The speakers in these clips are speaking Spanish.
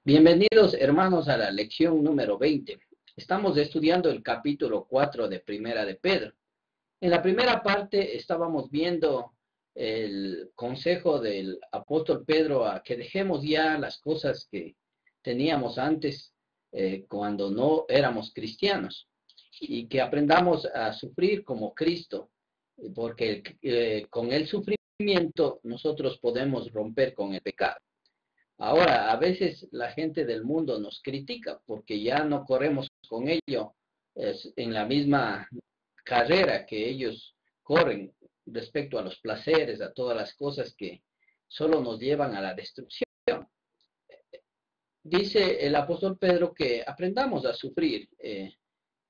Bienvenidos hermanos a la lección número 20. Estamos estudiando el capítulo 4 de Primera de Pedro. En la primera parte estábamos viendo el consejo del apóstol Pedro a que dejemos ya las cosas que teníamos antes cuando no éramos cristianos y que aprendamos a sufrir como Cristo, porque con el sufrimiento nosotros podemos romper con el pecado. Ahora, a veces la gente del mundo nos critica porque ya no corremos con ellos en la misma carrera que ellos corren respecto a los placeres, a todas las cosas que solo nos llevan a la destrucción. Dice el apóstol Pedro que aprendamos a sufrir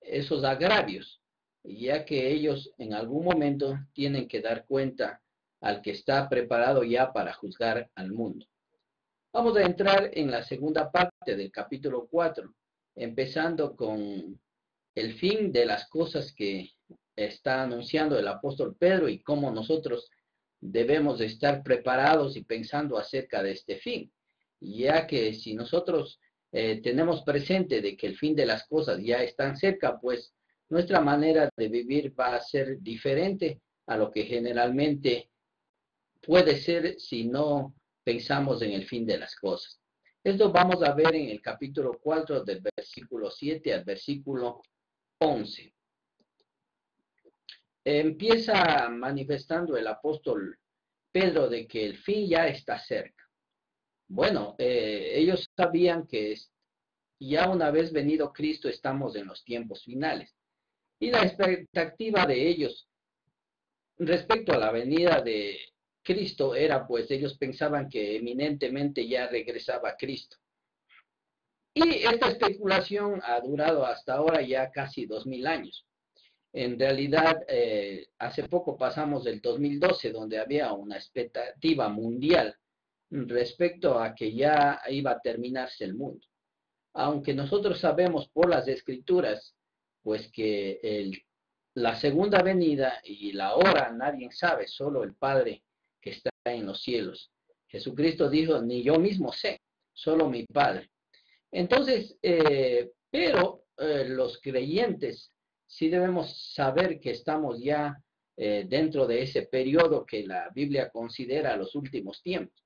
esos agravios, ya que ellos en algún momento tienen que dar cuenta al que está preparado ya para juzgar al mundo. Vamos a entrar en la segunda parte del capítulo 4, empezando con el fin de las cosas que está anunciando el apóstol Pedro y cómo nosotros debemos de estar preparados y pensando acerca de este fin, ya que si nosotros tenemos presente de que el fin de las cosas ya están cerca, pues nuestra manera de vivir va a ser diferente a lo que generalmente puede ser si no pensamos en el fin de las cosas. Esto vamos a ver en el capítulo 4 del versículo 7 al versículo 11. Empieza manifestando el apóstol Pedro de que el fin ya está cerca. Bueno, ellos sabían que ya una vez venido Cristo estamos en los tiempos finales. Y la expectativa de ellos respecto a la venida de Cristo era, pues ellos pensaban que eminentemente ya regresaba Cristo. Y esta especulación ha durado hasta ahora ya casi 2000 años. En realidad, hace poco pasamos del 2012, donde había una expectativa mundial respecto a que ya iba a terminarse el mundo. Aunque nosotros sabemos por las escrituras, pues que la segunda venida y la hora nadie sabe, solo el Padre que está en los cielos. Jesucristo dijo, ni yo mismo sé, solo mi Padre. Entonces, pero los creyentes sí debemos saber que estamos ya dentro de ese periodo que la Biblia considera los últimos tiempos.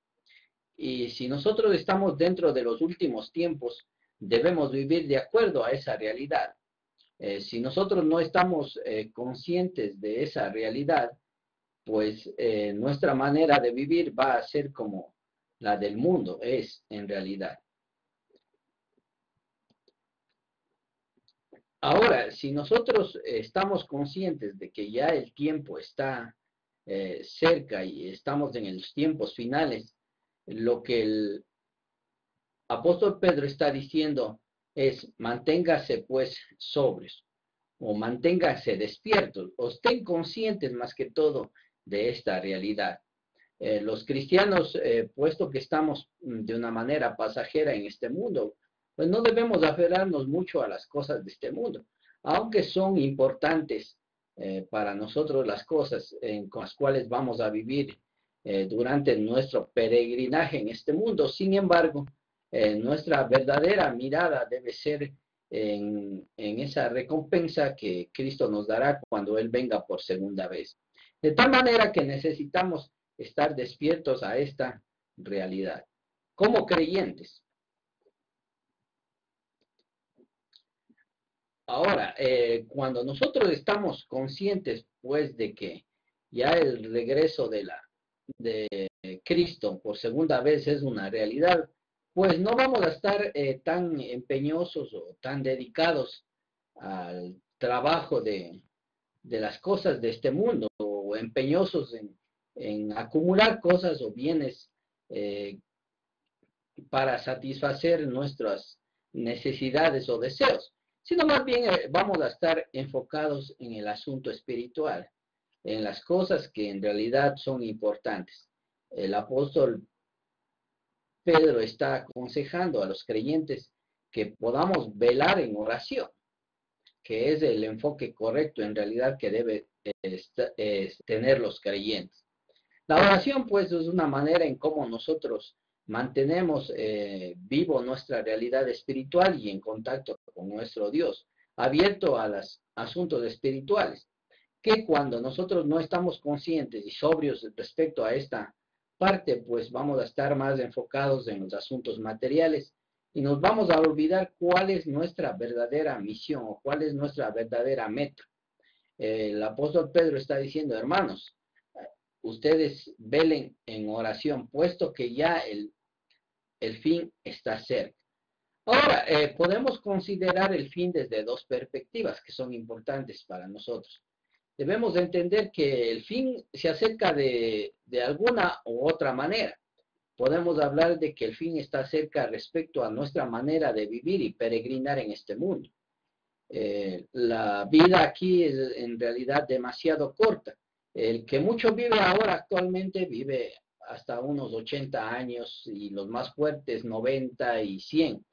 Y si nosotros estamos dentro de los últimos tiempos, debemos vivir de acuerdo a esa realidad. Si nosotros no estamos conscientes de esa realidad, pues nuestra manera de vivir va a ser como la del mundo es en realidad. Ahora, si nosotros estamos conscientes de que ya el tiempo está cerca y estamos en los tiempos finales, lo que el apóstol Pedro está diciendo es manténgase pues sobrios o manténgase despiertos o estén conscientes más que todo de esta realidad. Los cristianos, puesto que estamos de una manera pasajera en este mundo, pues no debemos aferrarnos mucho a las cosas de este mundo, aunque son importantes para nosotros las cosas con las cuales vamos a vivir durante nuestro peregrinaje en este mundo. Sin embargo, nuestra verdadera mirada debe ser en esa recompensa que Cristo nos dará cuando Él venga por segunda vez. De tal manera que necesitamos estar despiertos a esta realidad, como creyentes. Ahora, cuando nosotros estamos conscientes, pues, de que ya el regreso de Cristo por segunda vez es una realidad, pues no vamos a estar tan empeñosos o tan dedicados al trabajo de las cosas de este mundo o empeñosos en acumular cosas o bienes para satisfacer nuestras necesidades o deseos, sino más bien vamos a estar enfocados en el asunto espiritual, en las cosas que en realidad son importantes. El apóstol Pedro está aconsejando a los creyentes que podamos velar en oración, que es el enfoque correcto en realidad que debe tener los creyentes. La oración, pues, es una manera en cómo nosotros mantenemos vivo nuestra realidad espiritual y en contacto con nuestro Dios, abierto a los asuntos espirituales, que cuando nosotros no estamos conscientes y sobrios respecto a esta parte, pues vamos a estar más enfocados en los asuntos materiales y nos vamos a olvidar cuál es nuestra verdadera misión o cuál es nuestra verdadera meta. El apóstol Pedro está diciendo, hermanos, ustedes velen en oración, puesto que ya el fin está cerca. Ahora, podemos considerar el fin desde dos perspectivas que son importantes para nosotros. Debemos de entender que el fin se acerca de alguna u otra manera. Podemos hablar de que el fin está cerca respecto a nuestra manera de vivir y peregrinar en este mundo. La vida aquí es en realidad demasiado corta. El que mucho vive ahora actualmente vive hasta unos 80 años y los más fuertes 90 y 100.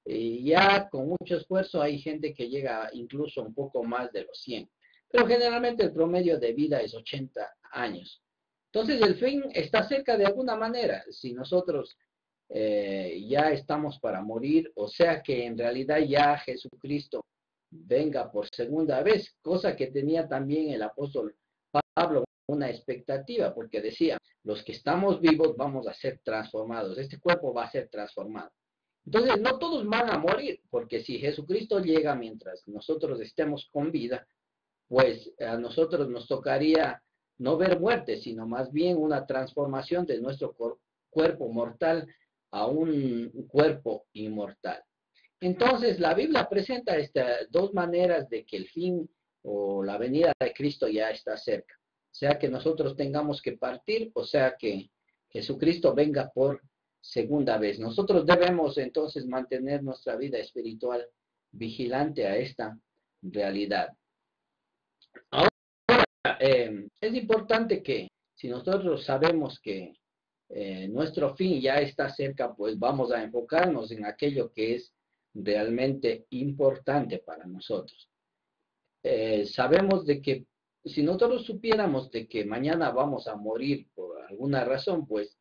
Ya con mucho esfuerzo hay gente que llega incluso un poco más de los 100. Pero generalmente el promedio de vida es 80 años. Entonces el fin está cerca de alguna manera. Si nosotros ya estamos para morir, o sea que en realidad ya Jesucristo venga por segunda vez, cosa que tenía también el apóstol Pablo una expectativa, porque decía, los que estamos vivos vamos a ser transformados, este cuerpo va a ser transformado. Entonces, no todos van a morir, porque si Jesucristo llega mientras nosotros estemos con vida, pues a nosotros nos tocaría no ver muerte, sino más bien una transformación de nuestro cuerpo mortal a un cuerpo inmortal. Entonces, la Biblia presenta estas dos maneras de que el fin o la venida de Cristo ya está cerca. Sea que nosotros tengamos que partir, o sea que Jesucristo venga por segunda vez. Nosotros debemos entonces mantener nuestra vida espiritual vigilante a esta realidad. Ahora, es importante que si nosotros sabemos que nuestro fin ya está cerca, pues vamos a enfocarnos en aquello que es realmente importante para nosotros. Sabemos de que si nosotros supiéramos de que mañana vamos a morir por alguna razón, pues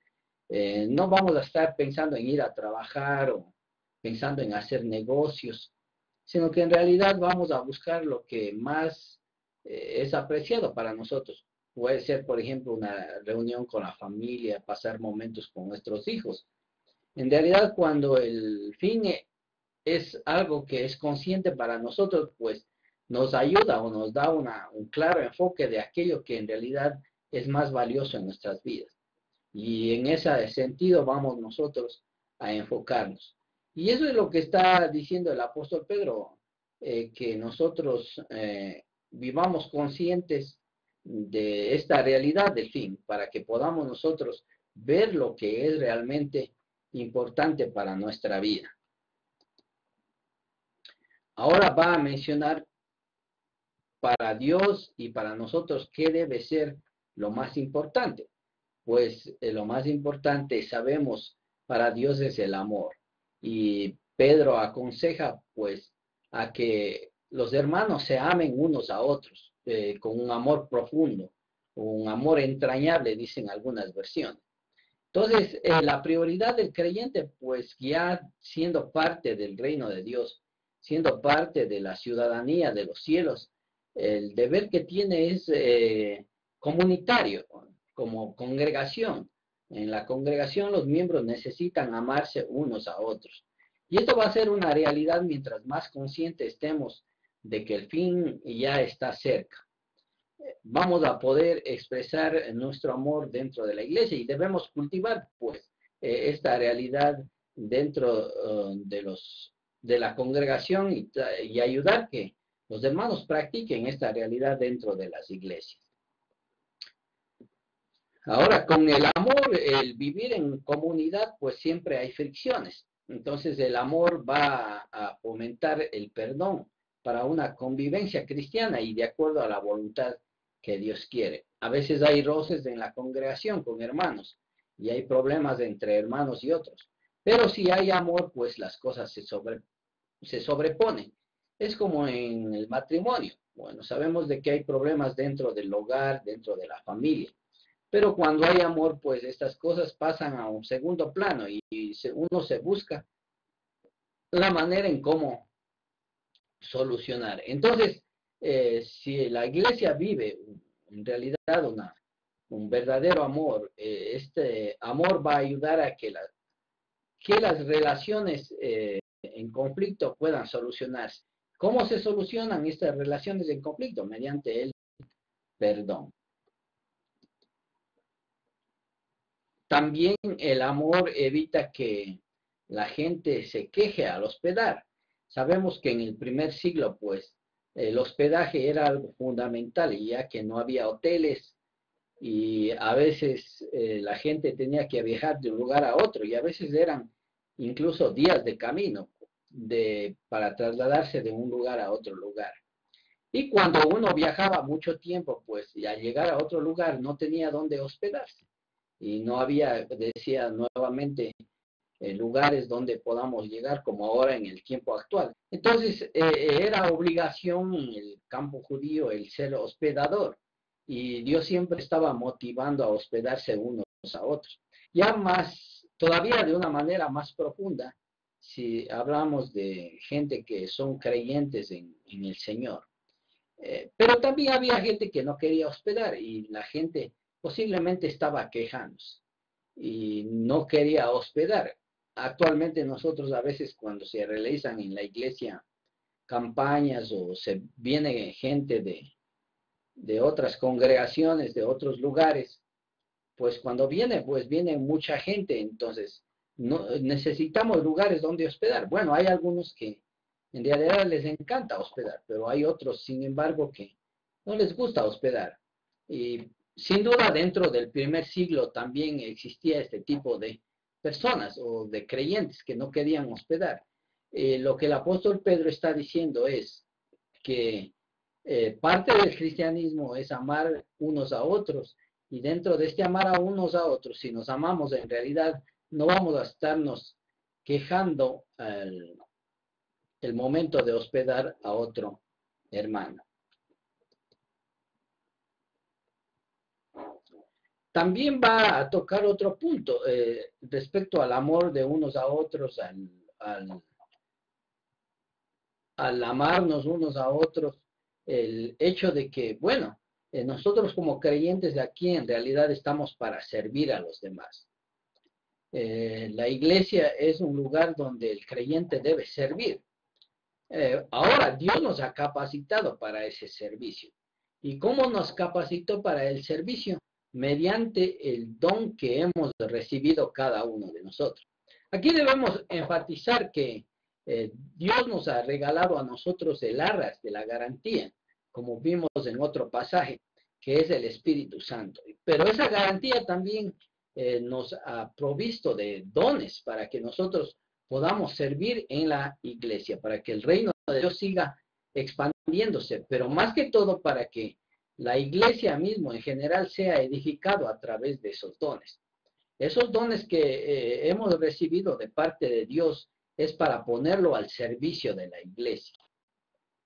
no vamos a estar pensando en ir a trabajar o pensando en hacer negocios, sino que en realidad vamos a buscar lo que más es apreciado para nosotros. Puede ser, por ejemplo, una reunión con la familia, pasar momentos con nuestros hijos. En realidad, cuando el fin es algo que es consciente para nosotros, pues nos ayuda o nos da un claro enfoque de aquello que en realidad es más valioso en nuestras vidas. Y en ese sentido vamos nosotros a enfocarnos. Y eso es lo que está diciendo el apóstol Pedro, que nosotros vivamos conscientes de esta realidad del fin, para que podamos nosotros ver lo que es realmente importante para nuestra vida. Ahora va a mencionar para Dios y para nosotros qué debe ser lo más importante. Pues lo más importante, sabemos, para Dios es el amor. Y Pedro aconseja, pues, a que los hermanos se amen unos a otros, con un amor profundo, un amor entrañable, dicen algunas versiones. Entonces, la prioridad del creyente, pues ya siendo parte del reino de Dios, siendo parte de la ciudadanía de los cielos, el deber que tiene es comunitario, como congregación. En la congregación los miembros necesitan amarse unos a otros. Y esto va a ser una realidad mientras más conscientes estemos de que el fin ya está cerca. Vamos a poder expresar nuestro amor dentro de la iglesia y debemos cultivar, pues, esta realidad dentro de la congregación y ayudar que los hermanos practiquen esta realidad dentro de las iglesias. Ahora, con el amor, el vivir en comunidad, pues siempre hay fricciones. Entonces, el amor va a fomentar el perdón para una convivencia cristiana y de acuerdo a la voluntad que Dios quiere. A veces hay roces en la congregación con hermanos y hay problemas entre hermanos y otros. Pero si hay amor, pues las cosas se sobreponen. Es como en el matrimonio. Bueno, sabemos de que hay problemas dentro del hogar, dentro de la familia. Pero cuando hay amor, pues estas cosas pasan a un segundo plano y uno se busca la manera en cómo solucionar. Entonces, si la iglesia vive en realidad un verdadero amor, este amor va a ayudar a que las relaciones en conflicto puedan solucionarse. ¿Cómo se solucionan estas relaciones en conflicto? Mediante el perdón. También el amor evita que la gente se queje al hospedar. Sabemos que en el primer siglo, pues, el hospedaje era algo fundamental, y ya que no había hoteles y a veces la gente tenía que viajar de un lugar a otro, y a veces eran incluso días de camino para trasladarse de un lugar a otro lugar. Y cuando uno viajaba mucho tiempo, pues, y al llegar a otro lugar no tenía dónde hospedarse. Y no había, decía nuevamente, lugares donde podamos llegar como ahora en el tiempo actual. Entonces, era obligación en el campo judío el ser hospedador, y Dios siempre estaba motivando a hospedarse unos a otros. Ya más, todavía de una manera más profunda, si hablamos de gente que son creyentes en el Señor. Pero también había gente que no quería hospedar, y la gente posiblemente estaba quejándose y no quería hospedar. Actualmente nosotros a veces, cuando se realizan en la iglesia campañas o se viene gente de otras congregaciones, de otros lugares, pues cuando viene, pues viene mucha gente, entonces no, necesitamos lugares donde hospedar. Bueno, hay algunos que en realidad les encanta hospedar, pero hay otros, sin embargo, que no les gusta hospedar. Y sin duda dentro del primer siglo también existía este tipo de personas o de creyentes que no querían hospedar. Lo que el apóstol Pedro está diciendo es que parte del cristianismo es amar unos a otros, y dentro de este amar a unos a otros, si nos amamos en realidad, no vamos a estarnos quejando el momento de hospedar a otro hermano. También va a tocar otro punto respecto al amor de unos a otros, al amarnos unos a otros, el hecho de que, bueno, nosotros como creyentes de aquí en realidad estamos para servir a los demás. La iglesia es un lugar donde el creyente debe servir. Ahora, Dios nos ha capacitado para ese servicio. ¿Y cómo nos capacitó para el servicio? Mediante el don que hemos recibido cada uno de nosotros. Aquí debemos enfatizar que Dios nos ha regalado a nosotros el arras de la garantía, como vimos en otro pasaje, que es el Espíritu Santo. Pero esa garantía también nos ha provisto de dones para que nosotros podamos servir en la iglesia, para que el reino de Dios siga expandiéndose, pero más que todo para que la iglesia mismo en general sea edificado a través de esos dones. Esos dones que hemos recibido de parte de Dios es para ponerlo al servicio de la iglesia.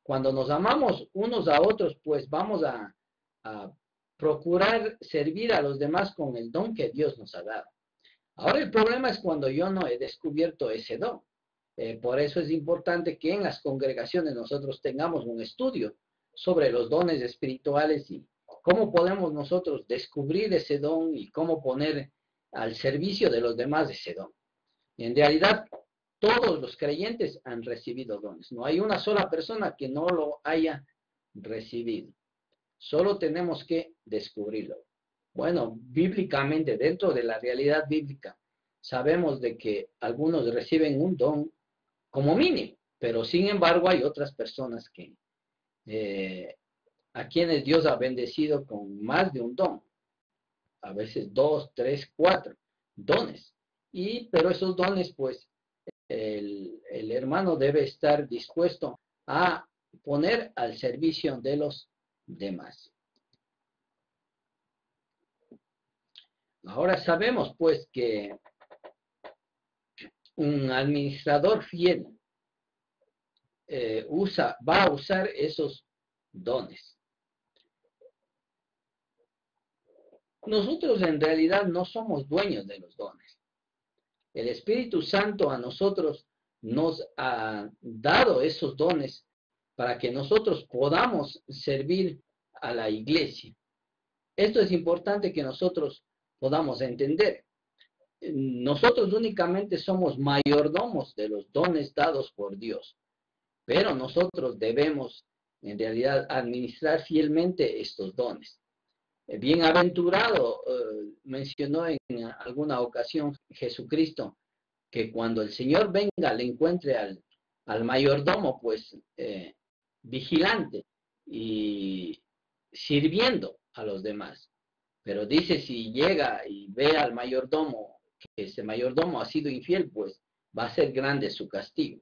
Cuando nos amamos unos a otros, pues vamos a procurar servir a los demás con el don que Dios nos ha dado. Ahora el problema es cuando yo no he descubierto ese don. Por eso es importante que en las congregaciones nosotros tengamos un estudio sobre los dones espirituales y cómo podemos nosotros descubrir ese don y cómo poner al servicio de los demás ese don. En realidad, todos los creyentes han recibido dones. No hay una sola persona que no lo haya recibido. Solo tenemos que descubrirlo. Bueno, bíblicamente, dentro de la realidad bíblica, sabemos de que algunos reciben un don como mínimo, pero sin embargo hay otras personas que a quienes Dios ha bendecido con más de un don, a veces 2, 3, 4 dones. Pero esos dones, pues, el hermano debe estar dispuesto a poner al servicio de los demás. Ahora sabemos, pues, que un administrador fiel va a usar esos dones. Nosotros en realidad no somos dueños de los dones. El Espíritu Santo a nosotros nos ha dado esos dones para que nosotros podamos servir a la iglesia. Esto es importante que nosotros podamos entender. Nosotros únicamente somos mayordomos de los dones dados por Dios, pero nosotros debemos en realidad administrar fielmente estos dones. Bienaventurado mencionó en alguna ocasión Jesucristo que cuando el Señor venga le encuentre al mayordomo pues vigilante y sirviendo a los demás. Pero dice, si llega y ve al mayordomo, que ese mayordomo ha sido infiel, pues va a ser grande su castigo.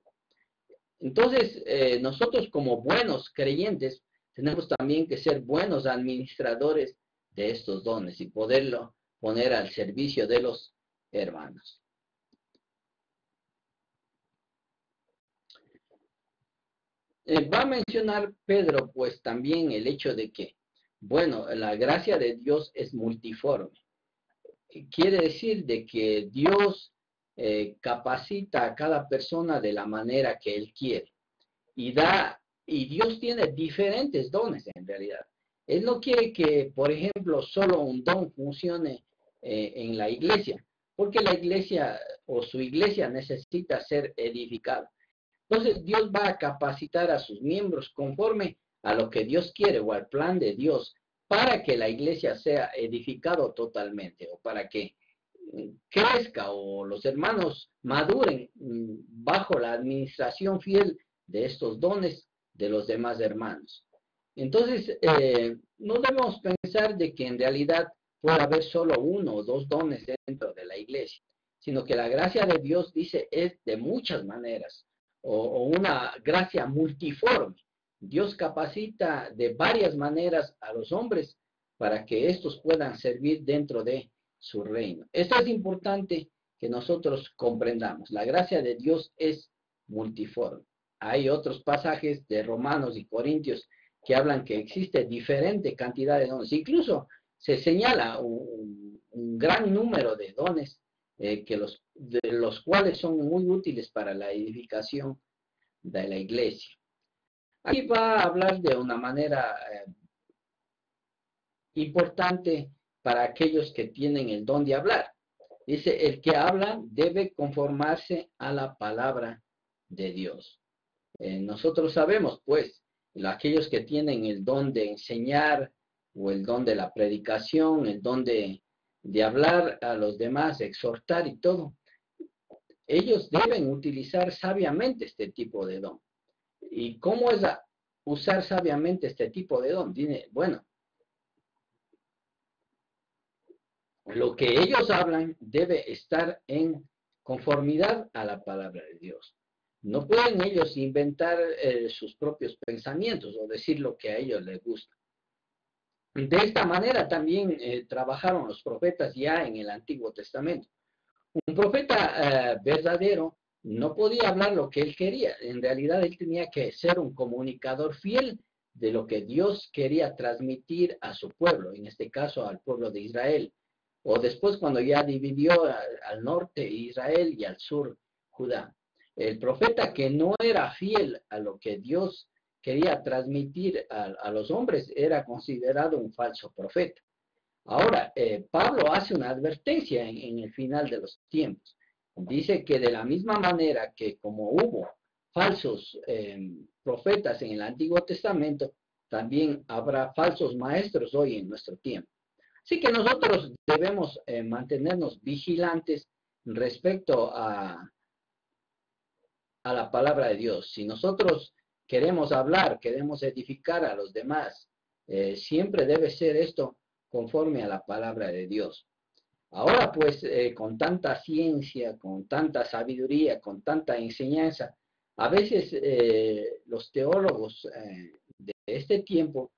Entonces, nosotros como buenos creyentes tenemos también que ser buenos administradores de estos dones y poderlo poner al servicio de los hermanos. Va a mencionar Pedro, pues también el hecho de que, bueno, la gracia de Dios es multiforme. Quiere decir de que Dios capacita a cada persona de la manera que Él quiere y Dios tiene diferentes dones en realidad. Él no quiere que, por ejemplo, solo un don funcione en la iglesia, porque la iglesia o su iglesia necesita ser edificada. Entonces Dios va a capacitar a sus miembros conforme a lo que Dios quiere o al plan de Dios para que la iglesia sea edificado totalmente o para que crezca o los hermanos maduren bajo la administración fiel de estos dones de los demás hermanos. Entonces, no debemos pensar de que en realidad puede haber solo uno o dos dones dentro de la iglesia, sino que la gracia de Dios, dice, es de muchas maneras o una gracia multiforme. Dios capacita de varias maneras a los hombres para que estos puedan servir dentro de su reino. Esto es importante que nosotros comprendamos. La gracia de Dios es multiforme. Hay otros pasajes de Romanos y Corintios que hablan que existe diferente cantidad de dones. Incluso se señala un gran número de dones de los cuales son muy útiles para la edificación de la iglesia. Aquí va a hablar de una manera importante para aquellos que tienen el don de hablar. Dice, el que habla debe conformarse a la palabra de Dios. Nosotros sabemos, pues, aquellos que tienen el don de enseñar o el don de la predicación, el don de hablar a los demás, exhortar y todo, ellos deben utilizar sabiamente este tipo de don. ¿Y cómo es usar sabiamente este tipo de don? Dice, bueno, lo que ellos hablan debe estar en conformidad a la palabra de Dios. No pueden ellos inventar sus propios pensamientos o decir lo que a ellos les gusta. De esta manera también trabajaron los profetas ya en el Antiguo Testamento. Un profeta verdadero no podía hablar lo que él quería. En realidad él tenía que ser un comunicador fiel de lo que Dios quería transmitir a su pueblo, en este caso al pueblo de Israel. O después cuando ya dividió al norte Israel y al sur Judá. El profeta que no era fiel a lo que Dios quería transmitir a los hombres era considerado un falso profeta. Ahora, Pablo hace una advertencia en el final de los tiempos. Dice que de la misma manera que como hubo falsos profetas en el Antiguo Testamento, también habrá falsos maestros hoy en nuestro tiempo. Así que nosotros debemos mantenernos vigilantes respecto a la palabra de Dios. Si nosotros queremos hablar, queremos edificar a los demás, siempre debe ser esto conforme a la palabra de Dios. Ahora pues, con tanta ciencia, con tanta sabiduría, con tanta enseñanza, a veces los teólogos de este tiempo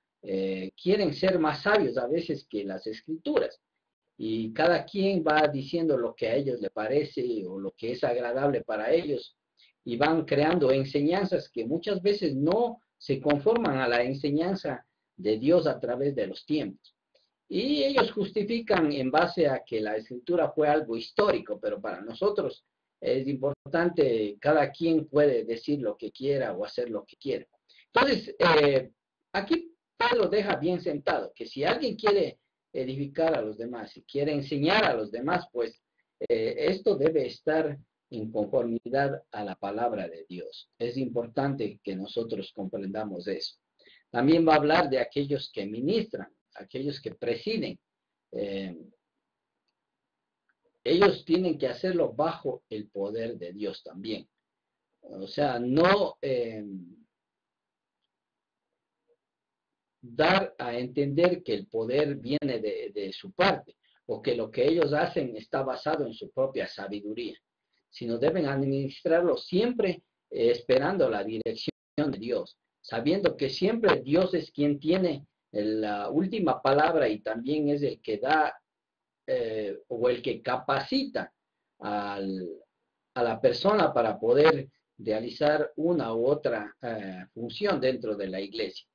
quieren ser más sabios a veces que las escrituras. Y cada quien va diciendo lo que a ellos le parece o lo que es agradable para ellos. Y van creando enseñanzas que muchas veces no se conforman a la enseñanza de Dios a través de los tiempos. Y ellos justifican en base a que la escritura fue algo histórico, pero para nosotros es importante, cada quien puede decir lo que quiera o hacer lo que quiera. Entonces, aquí Pedro deja bien sentado que si alguien quiere edificar a los demás, si quiere enseñar a los demás, pues esto debe estar en conformidad a la palabra de Dios. Es importante que nosotros comprendamos eso. También va a hablar de aquellos que ministran, aquellos que presiden. Ellos tienen que hacerlo bajo el poder de Dios también. O sea, no dar a entender que el poder viene de su parte o que lo que ellos hacen está basado en su propia sabiduría, sino deben administrarlo siempre esperando la dirección de Dios, sabiendo que siempre Dios es quien tiene la última palabra y también es el que da o el que capacita a la persona para poder realizar una u otra función dentro de la iglesia.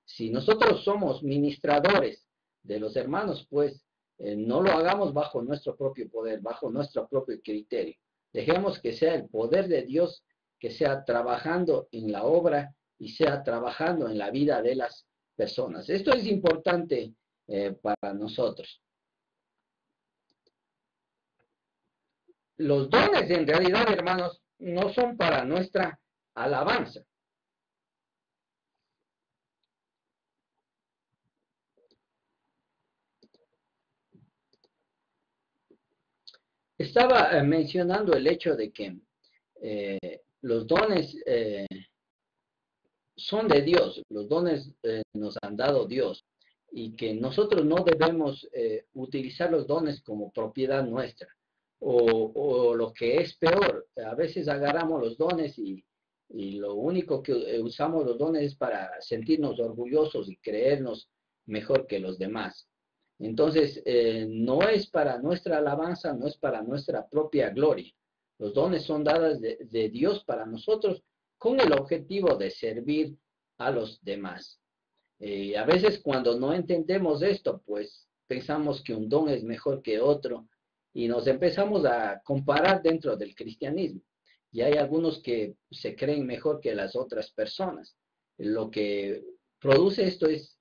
Si nosotros somos ministradores de los hermanos, pues no lo hagamos bajo nuestro propio poder, bajo nuestro propio criterio. Dejemos que sea el poder de Dios que sea trabajando en la obra y sea trabajando en la vida de las personas. Esto es importante para nosotros. Los dones en realidad, hermanos, no son para nuestra alabanza. Estaba mencionando el hecho de que los dones son de Dios, los dones nos han dado Dios y que nosotros no debemos utilizar los dones como propiedad nuestra. O lo que es peor, a veces agarramos los dones y lo único que usamos los dones es para sentirnos orgullosos y creernos mejor que los demás. Entonces, no es para nuestra alabanza, no es para nuestra propia gloria. Los dones son dados de Dios para nosotros con el objetivo de servir a los demás. A veces cuando no entendemos esto, pues pensamos que un don es mejor que otro y nos empezamos a comparar dentro del cristianismo. Y hay algunos que se creen mejor que las otras personas. Lo que produce esto es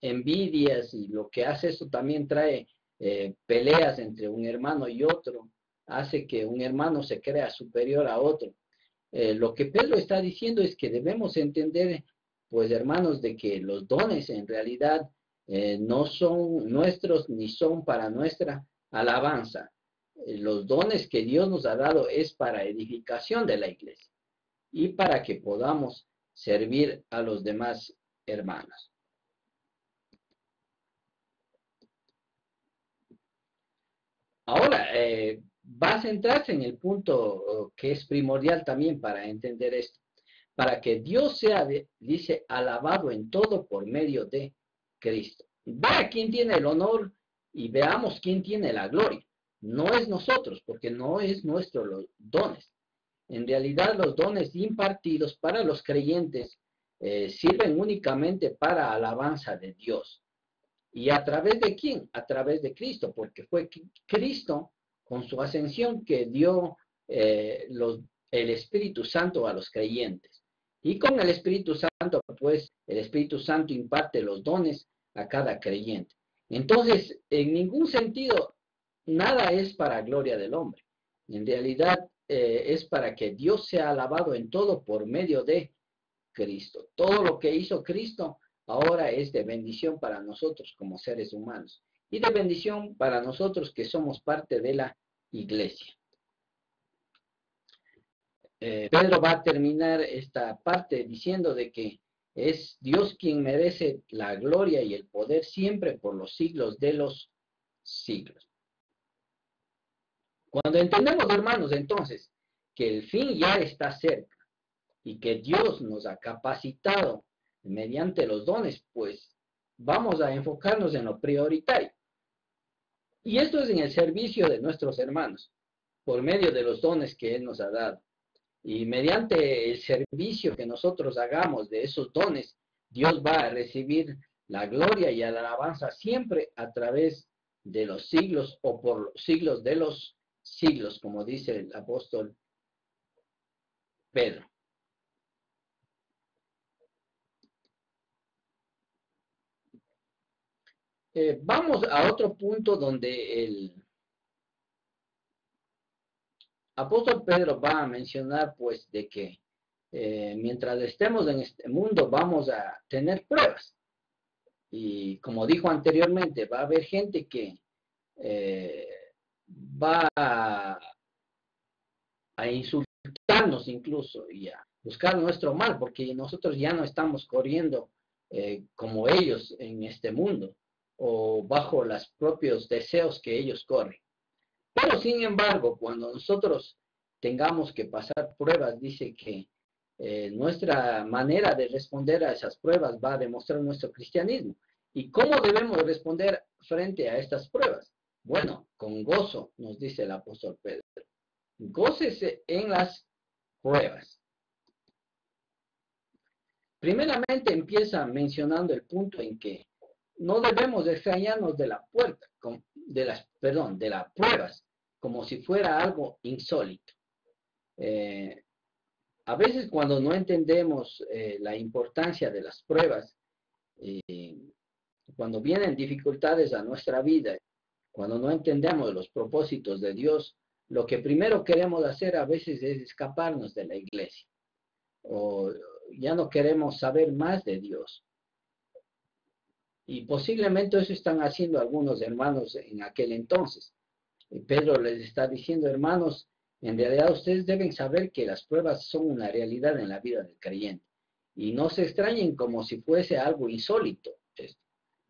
envidias y lo que hace esto también trae peleas entre un hermano y otro, hace que un hermano se crea superior a otro. Lo que Pedro está diciendo es que debemos entender, pues hermanos, de que los dones en realidad no son nuestros ni son para nuestra alabanza. Los dones que Dios nos ha dado es para edificación de la iglesia y para que podamos servir a los demás hermanos. Ahora, va a centrarse en el punto que es primordial también para entender esto. Para que Dios sea, dice, alabado en todo por medio de Cristo. Vea quién tiene el honor y veamos quién tiene la gloria. No es nosotros, porque no es nuestros los dones. En realidad los dones impartidos para los creyentes sirven únicamente para alabanza de Dios. ¿Y a través de quién? A través de Cristo, porque fue Cristo con su ascensión que dio el Espíritu Santo a los creyentes. Y con el Espíritu Santo, pues el Espíritu Santo imparte los dones a cada creyente. Entonces, en ningún sentido, nada es para gloria del hombre. En realidad, es para que Dios sea alabado en todo por medio de Cristo. Todo lo que hizo Cristo ahora es de bendición para nosotros como seres humanos y de bendición para nosotros que somos parte de la iglesia. Pedro va a terminar esta parte diciendo de que es Dios quien merece la gloria y el poder siempre por los siglos de los siglos. Cuando entendemos, hermanos, entonces, que el fin ya está cerca y que Dios nos ha capacitado mediante los dones, pues vamos a enfocarnos en lo prioritario. Y esto es en el servicio de nuestros hermanos, por medio de los dones que Él nos ha dado. Y mediante el servicio que nosotros hagamos de esos dones, Dios va a recibir la gloria y la alabanza siempre a través de los siglos o por los siglos de los siglos, como dice el apóstol Pedro. Vamos a otro punto donde el apóstol Pedro va a mencionar pues de que mientras estemos en este mundo vamos a tener pruebas. Y como dijo anteriormente, va a haber gente que va a insultarnos incluso y a buscar nuestro mal, porque nosotros ya no estamos corriendo como ellos en este mundo o bajo los propios deseos que ellos corren. Pero sin embargo, cuando nosotros tengamos que pasar pruebas, dice que nuestra manera de responder a esas pruebas va a demostrar nuestro cristianismo. ¿Y cómo debemos responder frente a estas pruebas? Bueno, con gozo, nos dice el apóstol Pedro. Gócese en las pruebas. Primeramente empieza mencionando el punto en que no debemos extrañarnos de la puerta, de las pruebas, como si fuera algo insólito. A veces cuando no entendemos la importancia de las pruebas, cuando vienen dificultades a nuestra vida, cuando no entendemos los propósitos de Dios, lo que primero queremos hacer a veces es escaparnos de la iglesia, o ya no queremos saber más de Dios. Y posiblemente eso están haciendo algunos hermanos en aquel entonces. Y Pedro les está diciendo, hermanos, en realidad ustedes deben saber que las pruebas son una realidad en la vida del creyente. Y no se extrañen como si fuese algo insólito.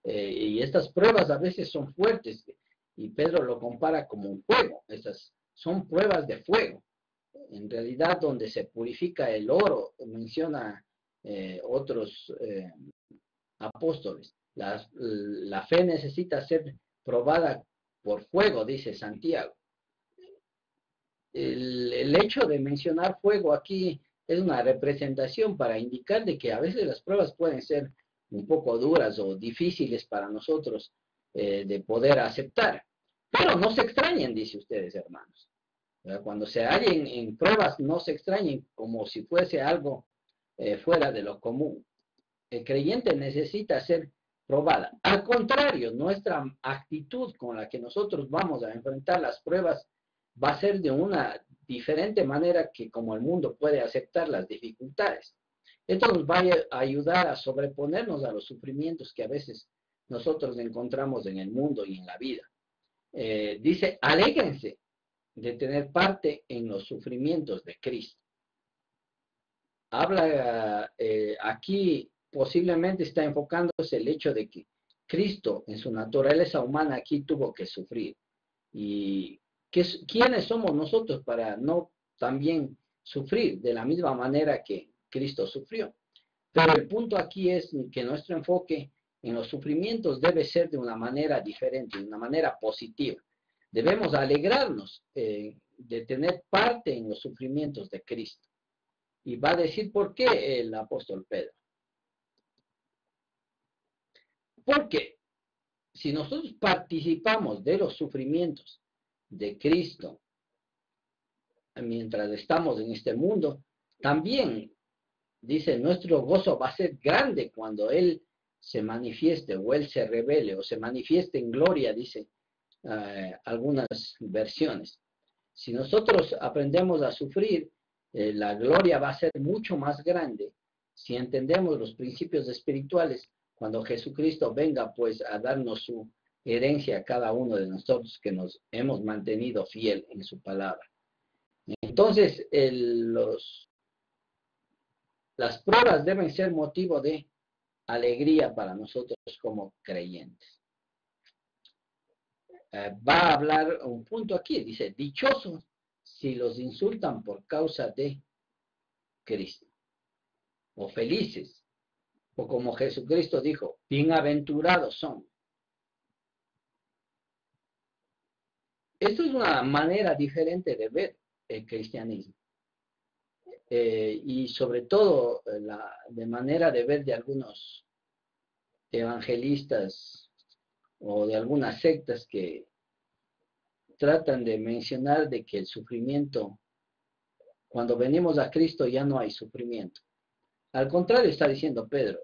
Y estas pruebas a veces son fuertes. Y Pedro lo compara como un fuego. Estas son pruebas de fuego. En realidad donde se purifica el oro, menciona otros apóstoles. La fe necesita ser probada por fuego, dice Santiago. El hecho de mencionar fuego aquí es una representación para indicar de que a veces las pruebas pueden ser un poco duras o difíciles para nosotros de poder aceptar. Pero no se extrañen, dice ustedes, hermanos. Cuando se hallen en pruebas, no se extrañen como si fuese algo fuera de lo común. El creyente necesita ser probada. Al contrario, nuestra actitud con la que nosotros vamos a enfrentar las pruebas va a ser de una diferente manera que como el mundo puede aceptar las dificultades. Esto nos va a ayudar a sobreponernos a los sufrimientos que a veces nosotros encontramos en el mundo y en la vida. Dice, alégrense de tener parte en los sufrimientos de Cristo. Habla aquí, posiblemente está enfocándose el hecho de que Cristo en su naturaleza humana aquí tuvo que sufrir. ¿Y quiénes somos nosotros para no también sufrir de la misma manera que Cristo sufrió? Pero el punto aquí es que nuestro enfoque en los sufrimientos debe ser de una manera diferente, de una manera positiva. Debemos alegrarnos de tener parte en los sufrimientos de Cristo. Y va a decir por qué el apóstol Pedro. Porque si nosotros participamos de los sufrimientos de Cristo mientras estamos en este mundo, también, dice, nuestro gozo va a ser grande cuando Él se manifieste o Él se revele o se manifieste en gloria, dice algunas versiones. Si nosotros aprendemos a sufrir, la gloria va a ser mucho más grande si entendemos los principios espirituales cuando Jesucristo venga pues a darnos su herencia a cada uno de nosotros que nos hemos mantenido fiel en su palabra. Entonces, las pruebas deben ser motivo de alegría para nosotros como creyentes. Va a hablar un punto aquí, dice, dichosos si los insultan por causa de Cristo, o felices, o como Jesucristo dijo, bienaventurados son. Esto es una manera diferente de ver el cristianismo. Y sobre todo de manera de ver de algunos evangelistas o de algunas sectas que tratan de mencionar de que el sufrimiento, cuando venimos a Cristo ya no hay sufrimiento. Al contrario, está diciendo Pedro,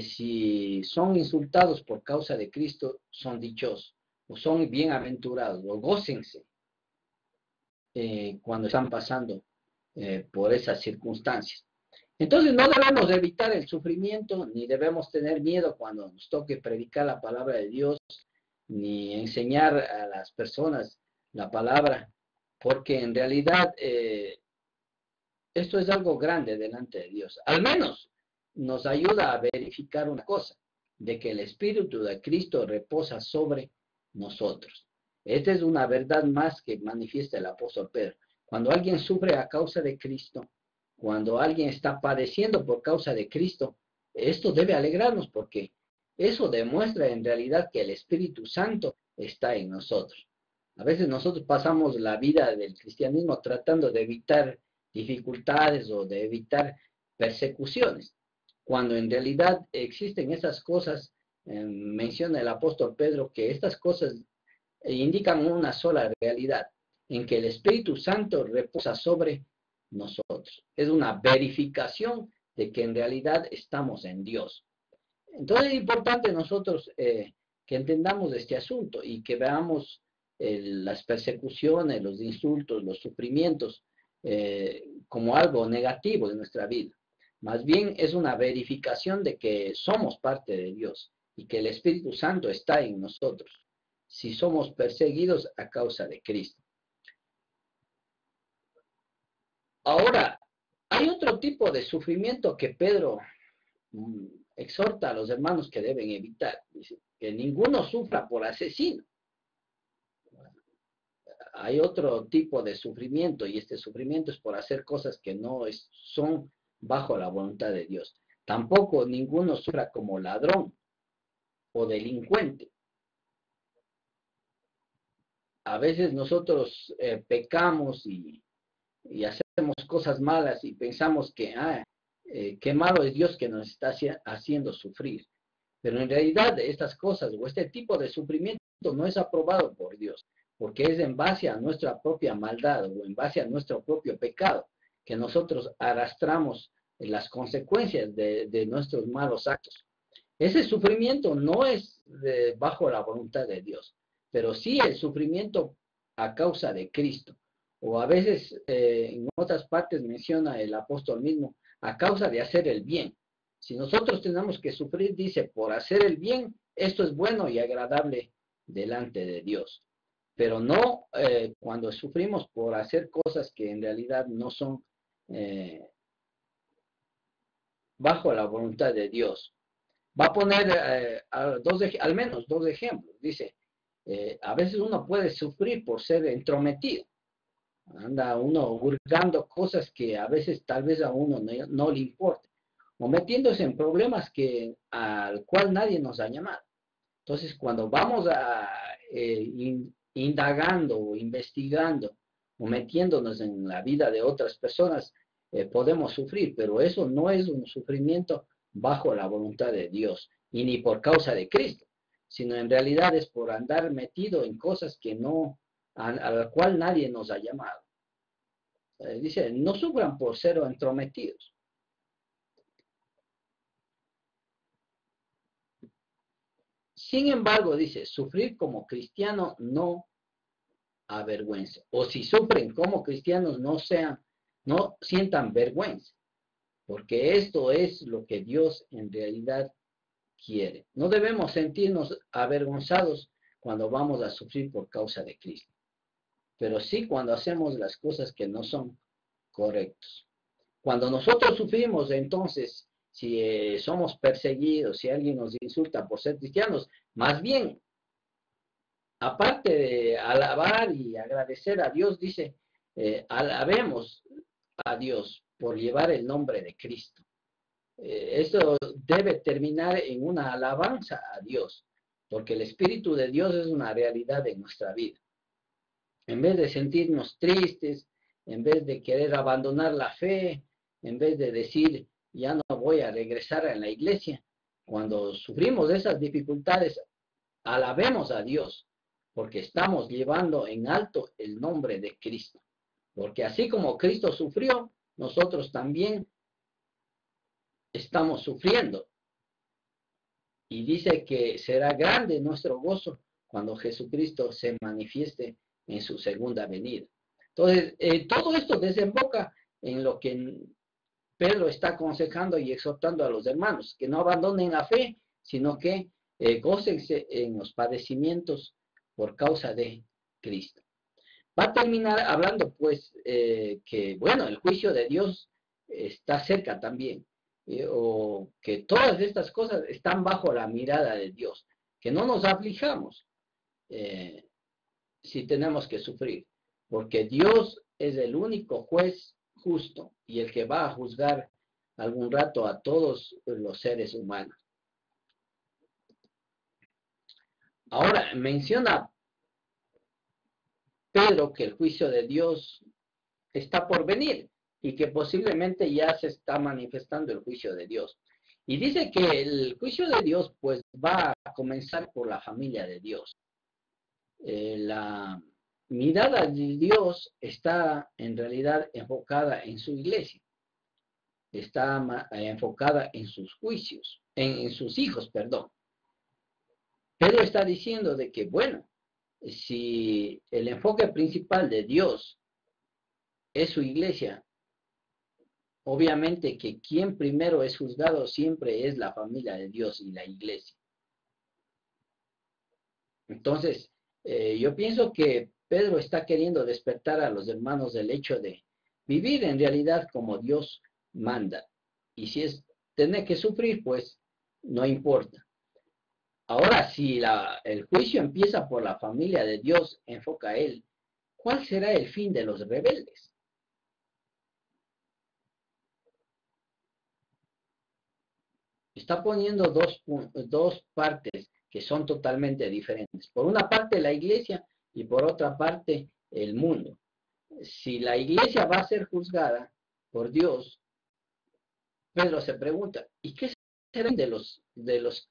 si son insultados por causa de Cristo, son dichosos, o son bienaventurados, o gócense cuando están pasando por esas circunstancias. Entonces no debemos evitar el sufrimiento, ni debemos tener miedo cuando nos toque predicar la palabra de Dios, ni enseñar a las personas la palabra, porque en realidad esto es algo grande delante de Dios. Al menos nos ayuda a verificar una cosa, de que el Espíritu de Cristo reposa sobre nosotros. Esta es una verdad más que manifiesta el apóstol Pedro. Cuando alguien sufre a causa de Cristo, cuando alguien está padeciendo por causa de Cristo, esto debe alegrarnos porque eso demuestra en realidad que el Espíritu Santo está en nosotros. A veces nosotros pasamos la vida del cristianismo tratando de evitar dificultades o de evitar persecuciones, cuando en realidad existen esas cosas. Menciona el apóstol Pedro que estas cosas indican una sola realidad, en que el Espíritu Santo reposa sobre nosotros. Es una verificación de que en realidad estamos en Dios. Entonces es importante nosotros que entendamos este asunto y que veamos las persecuciones, los insultos, los sufrimientos como algo negativo de nuestra vida. Más bien es una verificación de que somos parte de Dios y que el Espíritu Santo está en nosotros si somos perseguidos a causa de Cristo. Ahora, hay otro tipo de sufrimiento que Pedro exhorta a los hermanos que deben evitar. Dice, que ninguno sufra por asesino. Hay otro tipo de sufrimiento y este sufrimiento es por hacer cosas que no son bajo la voluntad de Dios. Tampoco ninguno sufra como ladrón o delincuente. A veces nosotros pecamos y hacemos cosas malas y pensamos que qué malo es Dios que nos está haciendo sufrir. Pero en realidad estas cosas o este tipo de sufrimiento no es aprobado por Dios, porque es en base a nuestra propia maldad o en base a nuestro propio pecado que nosotros arrastramos las consecuencias de nuestros malos actos. Ese sufrimiento no es bajo la voluntad de Dios, pero sí el sufrimiento a causa de Cristo. O a veces en otras partes menciona el apóstol mismo, a causa de hacer el bien. Si nosotros tenemos que sufrir, dice, por hacer el bien, esto es bueno y agradable delante de Dios. Pero no cuando sufrimos por hacer cosas que en realidad no son bajo la voluntad de Dios. Va a poner al menos dos ejemplos. Dice, a veces uno puede sufrir por ser entrometido. Anda uno hurgando cosas que a veces tal vez a uno no le importa. O metiéndose en problemas al cual nadie nos ha llamado. Entonces, cuando vamos indagando o investigando o metiéndonos en la vida de otras personas, podemos sufrir, pero eso no es un sufrimiento bajo la voluntad de Dios y ni por causa de Cristo, sino en realidad es por andar metido en cosas que a la cual nadie nos ha llamado. Dice, no sufran por ser entrometidos. Sin embargo, dice, sufrir como cristiano no avergüenza. O si sufren como cristianos, no sientan vergüenza. Porque esto es lo que Dios en realidad quiere. No debemos sentirnos avergonzados cuando vamos a sufrir por causa de Cristo. Pero sí cuando hacemos las cosas que no son correctas. Cuando nosotros sufrimos, entonces, si somos perseguidos, si alguien nos insulta por ser cristianos, más bien, aparte de alabar y agradecer a Dios, dice, alabemos a Dios por llevar el nombre de Cristo. Esto debe terminar en una alabanza a Dios, porque el Espíritu de Dios es una realidad en nuestra vida. En vez de sentirnos tristes, en vez de querer abandonar la fe, en vez de decir, ya no voy a regresar a la iglesia, cuando sufrimos esas dificultades, alabemos a Dios, porque estamos llevando en alto el nombre de Cristo. Porque así como Cristo sufrió, nosotros también estamos sufriendo. Y dice que será grande nuestro gozo cuando Jesucristo se manifieste en su segunda venida. Entonces, todo esto desemboca en lo que Pedro está aconsejando y exhortando a los hermanos, que no abandonen la fe, sino que gócense en los padecimientos por causa de Cristo. Va a terminar hablando, pues, que, bueno, el juicio de Dios está cerca también, o que todas estas cosas están bajo la mirada de Dios, que no nos aflijamos si tenemos que sufrir, porque Dios es el único juez justo y el que va a juzgar algún rato a todos los seres humanos. Ahora, menciona Pedro que el juicio de Dios está por venir y que posiblemente ya se está manifestando el juicio de Dios. Y dice que el juicio de Dios pues va a comenzar por la familia de Dios. La mirada de Dios está en realidad enfocada en su iglesia, está enfocada en sus juicios, en sus hijos, perdón. Pedro está diciendo de que, bueno, si el enfoque principal de Dios es su iglesia, obviamente que quien primero es juzgado siempre es la familia de Dios y la iglesia. Entonces, yo pienso que Pedro está queriendo despertar a los hermanos del hecho de vivir en realidad como Dios manda. Y si es tener que sufrir, pues no importa. Ahora, si el juicio empieza por la familia de Dios, enfoca a él, ¿cuál será el fin de los rebeldes? Está poniendo dos partes que son totalmente diferentes. Por una parte la iglesia y por otra parte el mundo. Si la iglesia va a ser juzgada por Dios, Pedro se pregunta, ¿y qué será de los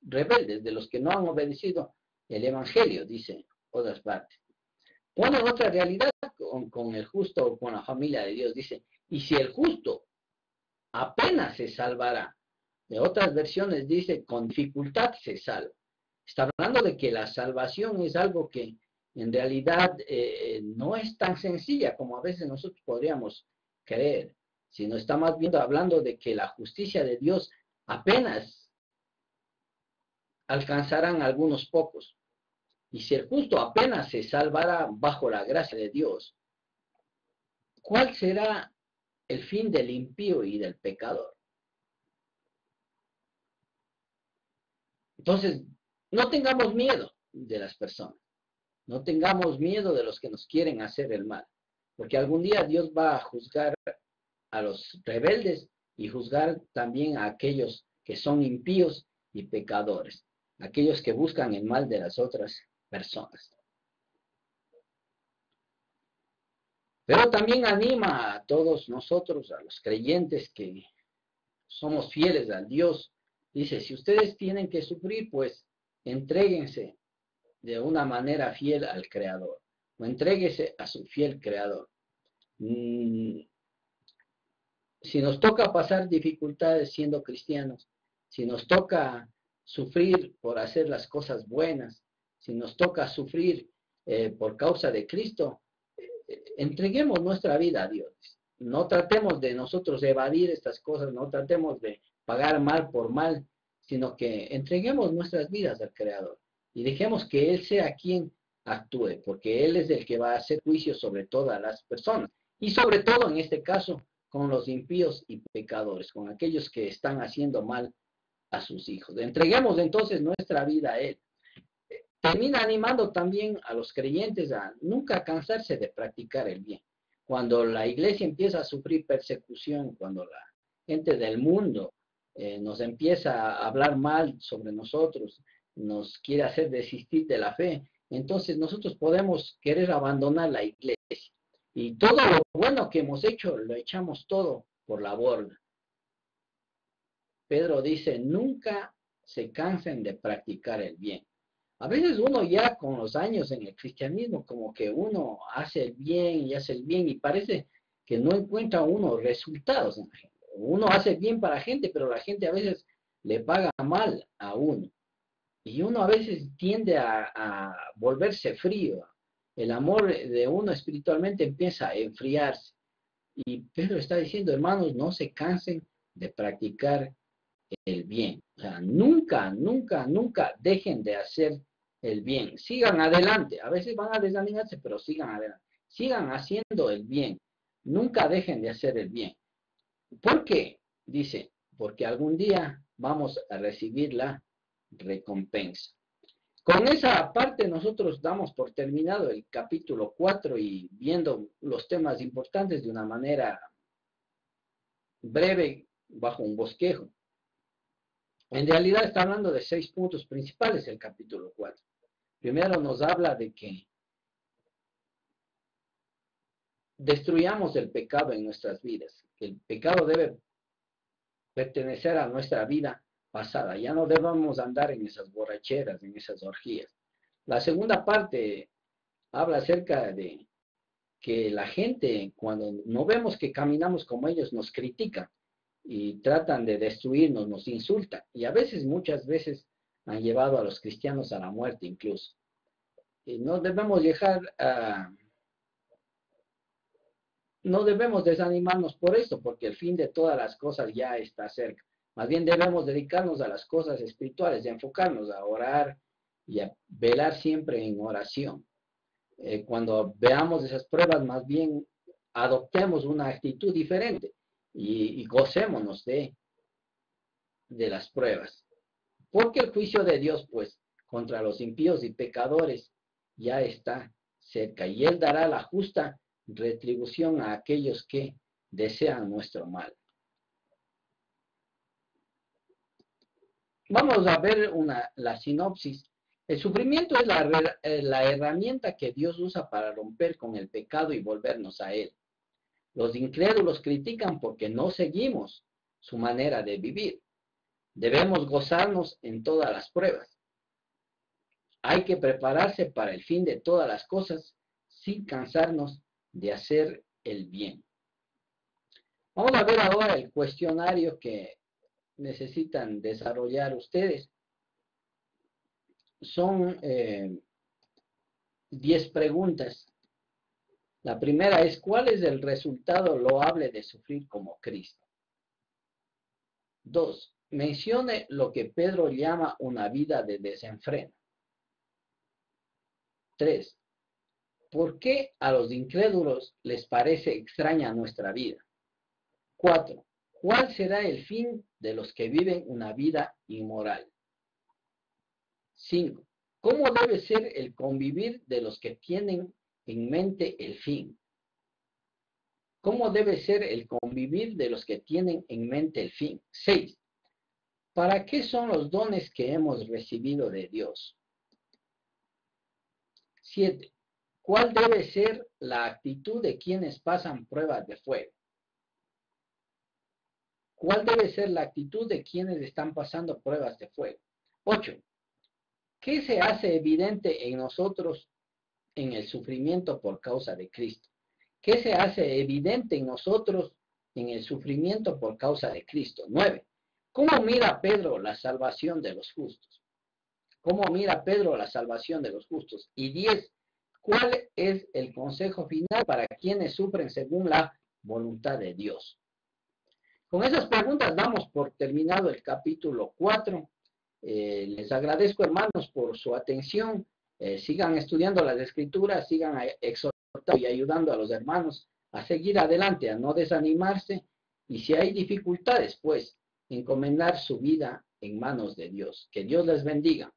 rebeldes, de los que no han obedecido el evangelio? Dice otras partes. Pone otra realidad con el justo o con la familia de Dios. Dice, y si el justo apenas se salvará. De otras versiones dice, con dificultad se salva. Está hablando de que la salvación es algo que en realidad no es tan sencilla como a veces nosotros podríamos creer, sino está más bien hablando de que la justicia de Dios apenas alcanzarán algunos pocos. Y si el justo apenas se salvará bajo la gracia de Dios, ¿cuál será el fin del impío y del pecador? Entonces, no tengamos miedo de las personas, no tengamos miedo de los que nos quieren hacer el mal, porque algún día Dios va a juzgar a los rebeldes y juzgar también a aquellos que son impíos y pecadores, aquellos que buscan el mal de las otras personas. Pero también anima a todos nosotros, a los creyentes que somos fieles a Dios. Dice, si ustedes tienen que sufrir, pues entréguense de una manera fiel al Creador, o entréguese a su fiel Creador. Si nos toca pasar dificultades siendo cristianos, si nos toca sufrir por hacer las cosas buenas, si nos toca sufrir por causa de Cristo, entreguemos nuestra vida a Dios. No tratemos de nosotros evadir estas cosas, no tratemos de pagar mal por mal, sino que entreguemos nuestras vidas al Creador y dejemos que Él sea quien actúe, porque Él es el que va a hacer juicio sobre todas las personas y sobre todo en este caso con los impíos y pecadores, con aquellos que están haciendo mal a sus hijos. Entreguemos entonces nuestra vida a Él. Termina animando también a los creyentes a nunca cansarse de practicar el bien. Cuando la iglesia empieza a sufrir persecución, cuando la gente del mundo nos empieza a hablar mal sobre nosotros, nos quiere hacer desistir de la fe, entonces nosotros podemos querer abandonar la iglesia. Y todo lo bueno que hemos hecho, lo echamos todo por la borda. Pedro dice, nunca se cansen de practicar el bien. A veces uno ya con los años en el cristianismo, como que uno hace el bien y hace el bien y parece que no encuentra uno resultados en la gente. Uno hace bien para la gente, pero la gente a veces le paga mal a uno. Y uno a veces tiende a volverse frío. El amor de uno espiritualmente empieza a enfriarse. Y Pedro está diciendo, hermanos, no se cansen de practicar el bien. O sea, nunca, nunca, nunca dejen de hacer el bien. Sigan adelante. A veces van a desanimarse, pero sigan adelante. Sigan haciendo el bien. Nunca dejen de hacer el bien. ¿Por qué? Dice, porque algún día vamos a recibir la recompensa. Con esa parte nosotros damos por terminado el capítulo 4 y viendo los temas importantes de una manera breve, bajo un bosquejo. En realidad está hablando de 6 puntos principales el capítulo 4. Primero nos habla de que destruyamos el pecado en nuestras vidas. El pecado debe pertenecer a nuestra vida pasada. Ya no debemos andar en esas borracheras, en esas orgías. La segunda parte habla acerca de que la gente, cuando no vemos que caminamos como ellos, nos critican y tratan de destruirnos, nos insultan. Y a veces, muchas veces, han llevado a los cristianos a la muerte incluso. Y no debemos no debemos desanimarnos por esto, porque el fin de todas las cosas ya está cerca. Más bien debemos dedicarnos a las cosas espirituales, y enfocarnos a orar y a velar siempre en oración. Cuando veamos esas pruebas, más bien adoptemos una actitud diferente y gocémonos de las pruebas. Porque el juicio de Dios, pues, contra los impíos y pecadores ya está cerca, y Él dará la justa retribución a aquellos que desean nuestro mal. Vamos a ver la sinopsis. El sufrimiento es la herramienta que Dios usa para romper con el pecado y volvernos a Él. Los incrédulos critican porque no seguimos su manera de vivir. Debemos gozarnos en todas las pruebas. Hay que prepararse para el fin de todas las cosas sin cansarnos de hacer el bien. Vamos a ver ahora el cuestionario que necesitan desarrollar ustedes. Son 10 preguntas. La primera es, ¿cuál es el resultado loable de sufrir como Cristo? 2. Mencione lo que Pedro llama una vida de desenfreno. 3. ¿Por qué a los incrédulos les parece extraña nuestra vida? 4. ¿Cuál será el fin de los que viven una vida inmoral? 5. ¿Cómo debe ser el convivir de los que tienen en mente el fin? ¿Cómo debe ser el convivir de los que tienen en mente el fin? 6. ¿Para qué son los dones que hemos recibido de Dios? 7. ¿Cuál debe ser la actitud de quienes pasan pruebas de fuego? ¿Cuál debe ser la actitud de quienes están pasando pruebas de fuego? 8. ¿Qué se hace evidente en nosotros en el sufrimiento por causa de Cristo? ¿Qué se hace evidente en nosotros en el sufrimiento por causa de Cristo? 9. ¿Cómo mira Pedro la salvación de los justos? ¿Cómo mira Pedro la salvación de los justos? Y 10. ¿Cuál es el consejo final para quienes sufren según la voluntad de Dios? Con esas preguntas damos por terminado el capítulo 4. Les agradezco, hermanos, por su atención. Sigan estudiando las Escrituras, sigan exhortando y ayudando a los hermanos a seguir adelante, a no desanimarse. Y si hay dificultades, pues, encomendar su vida en manos de Dios. Que Dios les bendiga.